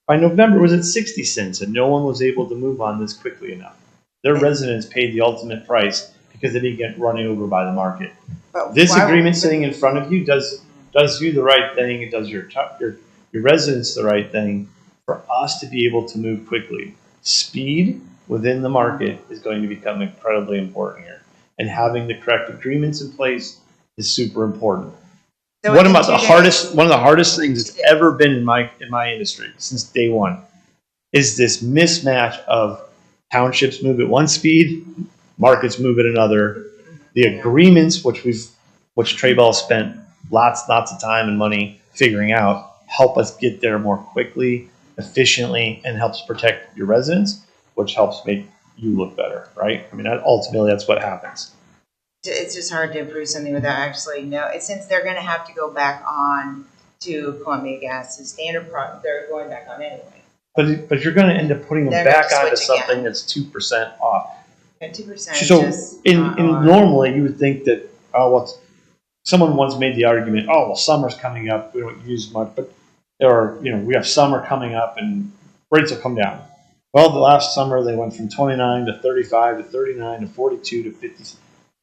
By November, it was at 60 cents, and no one was able to move on this quickly enough. Their residents paid the ultimate price because they didn't get run over by the market. But This why- agreement sitting in front of you does you the right thing. It does your residents the right thing for us to be able to move quickly. Speed within the market is going to become incredibly important here, and having the correct agreements in place is super important. So One within of 2 the days- hardest things that's 2 days. ever been in my industry since day one is this mismatch of townships move at one speed, markets move at another. The agreements, which Traybell spent lots of time and money figuring out, help us get there more quickly, efficiently, and helps protect your residents, which helps make you look better, right? I mean, ultimately, that's what happens. It's just hard to approve something without actually since they're going to have to go back on to Columbia Gas, the standard product, they're going back on anyway. But you're going to end up putting them They're back gonna onto switch something again. that's 2% off. Yeah, 2% is So just in not a lot. normally you would think that, someone once made the argument, oh, well, summer's coming up, we don't use much, but, or, we have summer coming up and rates will come down. Well, the last summer they went from 29 to 35 to 39 to 42 to 50.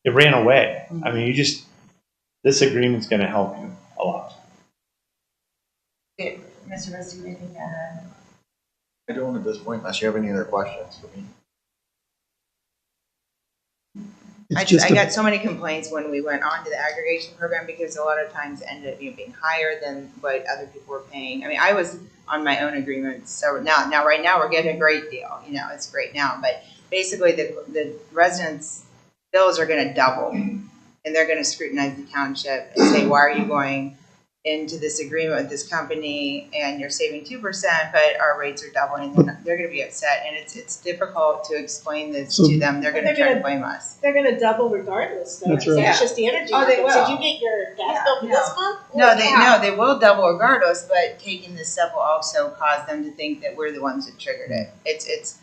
It ran away. I mean, this agreement's going to help you a lot. Okay, Mr. Rusty, anything to add? I don't at this point, unless you have any other questions for me. I got so many complaints when we went on to the aggregation program because a lot of times it ended up being higher than what other people were paying. I mean, I was on my own agreement, so now right now we're getting a great deal. It's great now, but basically the residents' bills are going to double, and they're going to scrutinize the township and say, why are you going into this agreement with this company and you're saving 2%, but our rates are doubling, and they're going to be upset, and it's difficult to explain this to them. They're going to try to blame us. They're gonna double regardless, though. That's right. It's just the energy. Oh, they market. will. Did you get your gas Yeah, bill for no. this month? No, they will double regardless, but taking this step will also cause them to think that we're the ones that triggered it. It's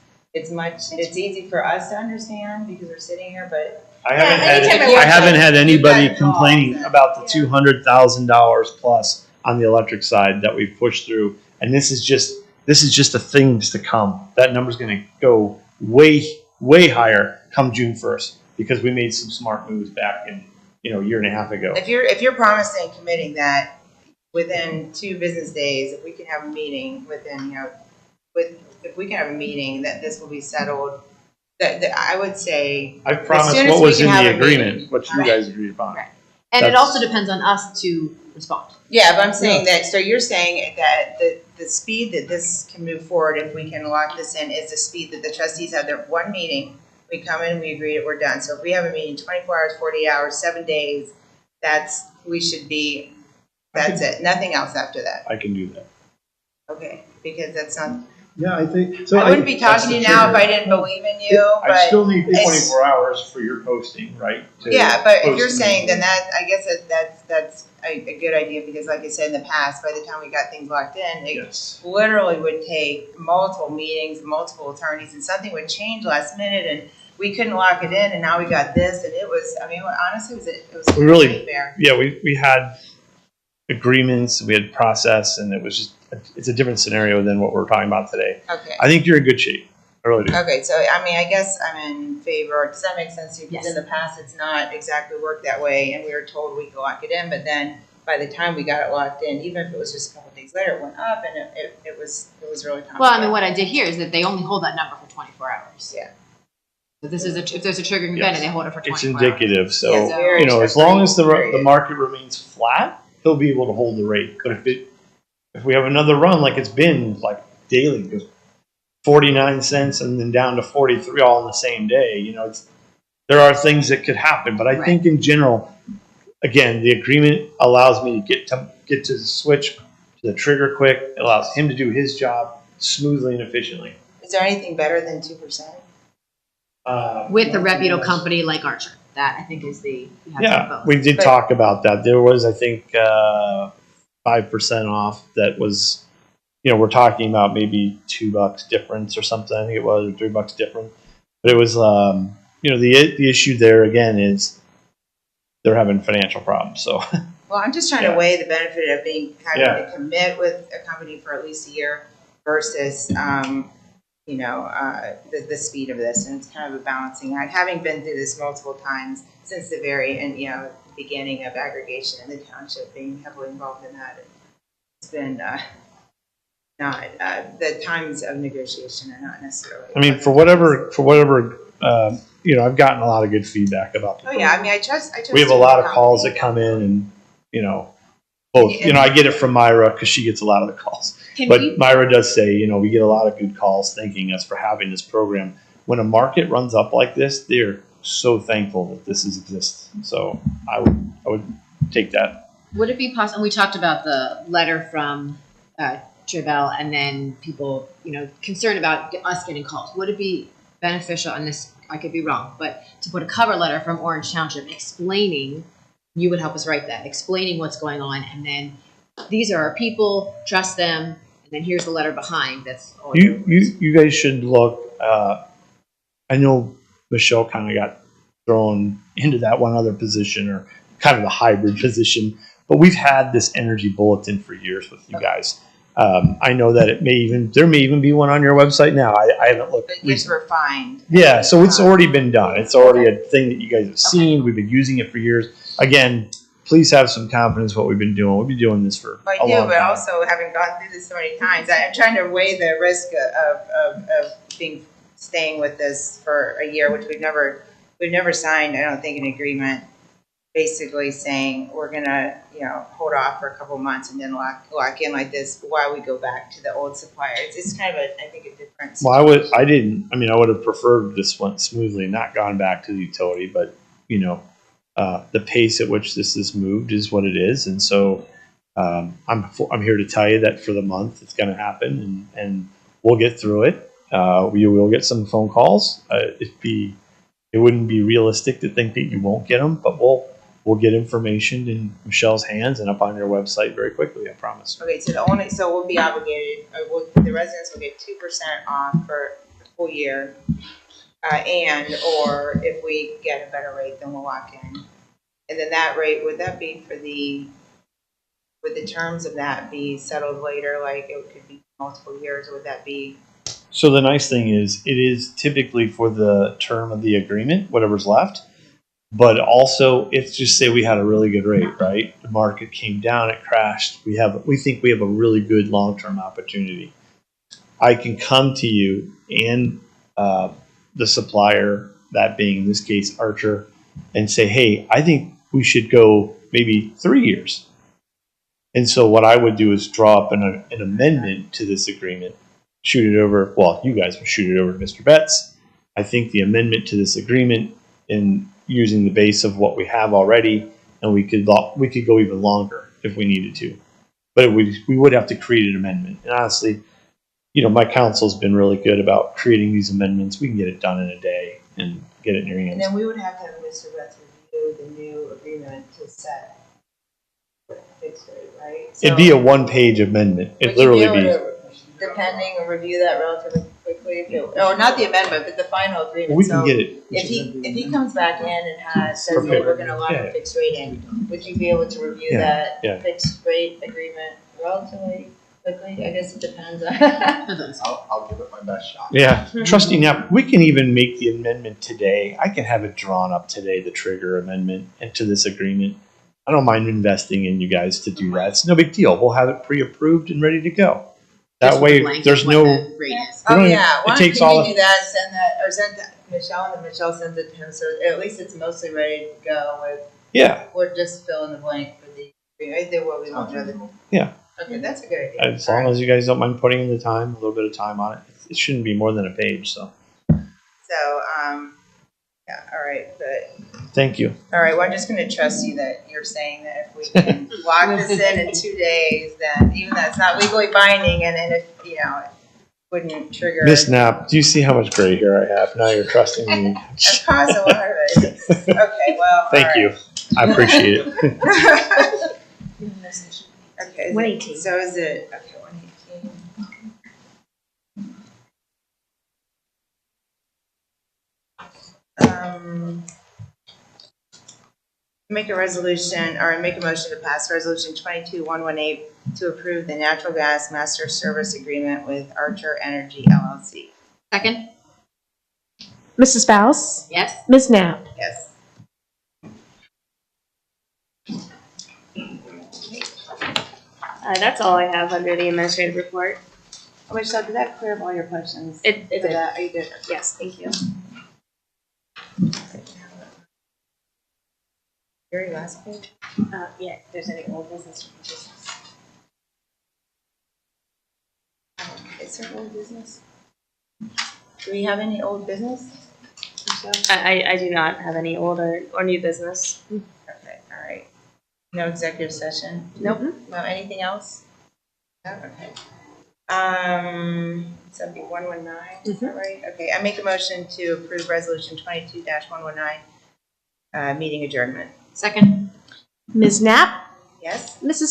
easy for us to understand because we're sitting here, but I anytime I haven't had anybody You've got complaining calls, about the yeah. $200,000 plus on the electric side that we've pushed through, and this is just the things to come. That number's going to go way higher come June 1st because we made some smart moves back in a year and a half ago. if you're promising and committing that within 2 business days, if we can have a meeting if we can have a meeting that this will be settled, that I would say I as promised soon as what we was can in have the a meeting. agreement, what you Right. guys agreed upon. Right. And it also depends on us to respond. Yeah, but I'm saying that, so you're saying that the speed that this can move forward, if we can lock this in, is the speed that the trustees have their one meeting, we come in, we agree that we're done. So if we have a meeting 24 hours, 48 hours, 7 days, that's it, nothing else after that. I can do that. Okay, because that's not, Yeah, I think, so I wouldn't be that's talking to the you now if trigger. I didn't believe in you, I but. still need it's- 24 hours for your posting, right? to Yeah, but if post you're the saying, meeting. then I guess that's a good idea, because like I said in the past, by the time we got things locked in, it Yes. literally would take multiple meetings, multiple attorneys, and something would change last minute, and we couldn't lock it in, and now we got this, and it was, honestly, it was a We really- nightmare. Yeah, we had agreements, we had process, and it's a different scenario than what we're talking about today. Okay, I think you're in good shape. I really do. okay, so, I guess I'm in favor, does that make sense to you? Because Yes. in the past, it's not exactly worked that way, and we were told we could lock it in, but then by the time we got it locked in, even if it was just a couple days later, it went up, and it was really complicated. Well, what I did here is that they only hold that number for 24 hours. Yeah. So if there's a triggering event and they hold it for 24 It's hours. indicative, so, Yes, very as long as the period. market remains flat, he'll be able to hold the rate. But if we have another run like it's been, like daily, goes 49 cents and then down to 43 all in the same day, there are things that could happen. But I think in general, again, the agreement allows me to get to the switch to the trigger quick. It allows him to do his job smoothly and efficiently. Is there anything better than 2%? With a reputable company like Archer. That I think is you have to Yeah, vote. we did But- talk about that. There was, I think, 5% off. That was, we're talking about maybe $2 difference or something. I think it was, or $3 difference. But it was, the issue there again is they're having financial problems. So Well, I'm just trying Yeah. to weigh the benefit of having Yeah. to commit with a company for at least a year versus, the speed of this, and it's kind of a balancing act. Having been through this multiple times since the beginning of aggregation in the township, being heavily involved in that, it's been the times of negotiation are not necessarily. I mean, for whatever, I've gotten a lot of good feedback about the Oh yeah, I trust. we have a you lot of company. calls that come in, and both. I get it from Myra because she gets a lot of the calls. But Myra does say, we get a lot of good calls thanking us for having this program. When a market runs up like this, they're so thankful that this exists. So I would take that. Would it be possible? We talked about the letter from Tribell, and then people, concerned about us getting calls. Would it be beneficial? And this, I could be wrong, but to put a cover letter from Orange Township explaining, you would help us write that, explaining what's going on, and then these are our people, trust them, and then here's the letter behind. That's all. You guys should look. I know Michelle kind of got thrown into that one other position, or kind of the hybrid position. But we've had this energy bulletin for years with you guys. I know that there may even be one on your website now. I haven't looked. But it gets refined. Yeah, so it's already been done. It's already a thing that you guys have seen. We've been using it for years. Again, please have some confidence in what we've been doing. We've been doing this for Well, a I do, long but time. also having gone through this so many times, I'm trying to weigh the risk of staying with this for a year, which we've never signed, I don't think, an agreement basically saying we're gonna, hold off for a couple months and then lock in like this while we go back to the old supplier. It's kind of I think a difference. Well, I would have preferred this went smoothly, not gone back to the utility, but the pace at which this has moved is what it is, and so I'm here to tell you that for the month it's going to happen, and we'll get through it. We will get some phone calls. It wouldn't be realistic to think that you won't get them, but we'll get information in Michelle's hands and up on your website very quickly. I promise. Okay, so we'll be obligated. The residents will get 2% off for the full year, or if we get a better rate, then we'll lock in. And then that rate, would the terms of that be settled later? Like it could be multiple years, or would that be? So the nice thing is, it is typically for the term of the agreement, whatever's left. But also, if just say we had a really good rate, right? The market came down, it crashed. We think we have a really good long-term opportunity. I can come to you and the supplier, that being in this case Archer, and say, hey, I think we should go maybe 3 years. And so what I would do is draw up an amendment to this agreement, shoot it over. Well, you guys would shoot it over to Mr. Betts. I think the amendment to this agreement, in using the base of what we have already, and we could go even longer if we needed to. But we would have to create an amendment. And honestly, my council's been really good about creating these amendments. We can get it done in a day and get it in your hands. And then we would have to have Mr. Betts review the new agreement to set fixed rate, right? So It'd be a one-page amendment. It'd literally be. Depending, or review that relatively quickly, or not the amendment, but the final agreement. We can get it. If he comes back in and says, hey, we're gonna lock a fixed rate in, would you be able to review that fixed rate agreement relatively quickly? I guess it depends on. I'll give it my best shot. Yeah, Trustee, now we can even make the amendment today. I can have it drawn up today, the trigger amendment into this agreement. I don't mind investing in you guys to do that. It's no big deal. We'll have it pre-approved and ready to go. That way, there's no. The rate is. Oh yeah, It takes all. Do that, send that to Michelle, and then Michelle sends it to him. So at least it's mostly ready to go. We're just fill in the blank for the agreement. I did what we want. Yeah. Okay, that's a good idea. As long as you guys don't mind putting in the time, a little bit of time on it. It shouldn't be more than a page. So. Yeah. All right, but. Thank you. All right, well, I'm just going to trust you that you're saying that if we can lock this in 2 days, then even though it's not legally binding, and if it wouldn't trigger. Miss Knapp, do you see how much gray hair I have? Now you're trusting me. That's caused a lot of it. Okay, well. Thank you. I appreciate it. Okay. 118. So is it, okay, 118. Make a motion to pass resolution 22-118 to approve the natural gas master service agreement with Archer Energy LLC. Second? Mrs. Faust? Yes. Ms. Knapp? Yes. That's all I have under the administrative report. Michelle, did that clear up all your questions? It did. Are you good? Yes, thank you. Very last page? Yeah, if there's any old business. Is there old business? Do we have any old business? I do not have any old or new business. Okay, all right. No executive session? Nope. No, anything else? No, okay. So it'd be 119, is that right? Okay, I make a motion to approve resolution 22-119, meeting adjournment. Second? Ms. Knapp? Yes? Mrs.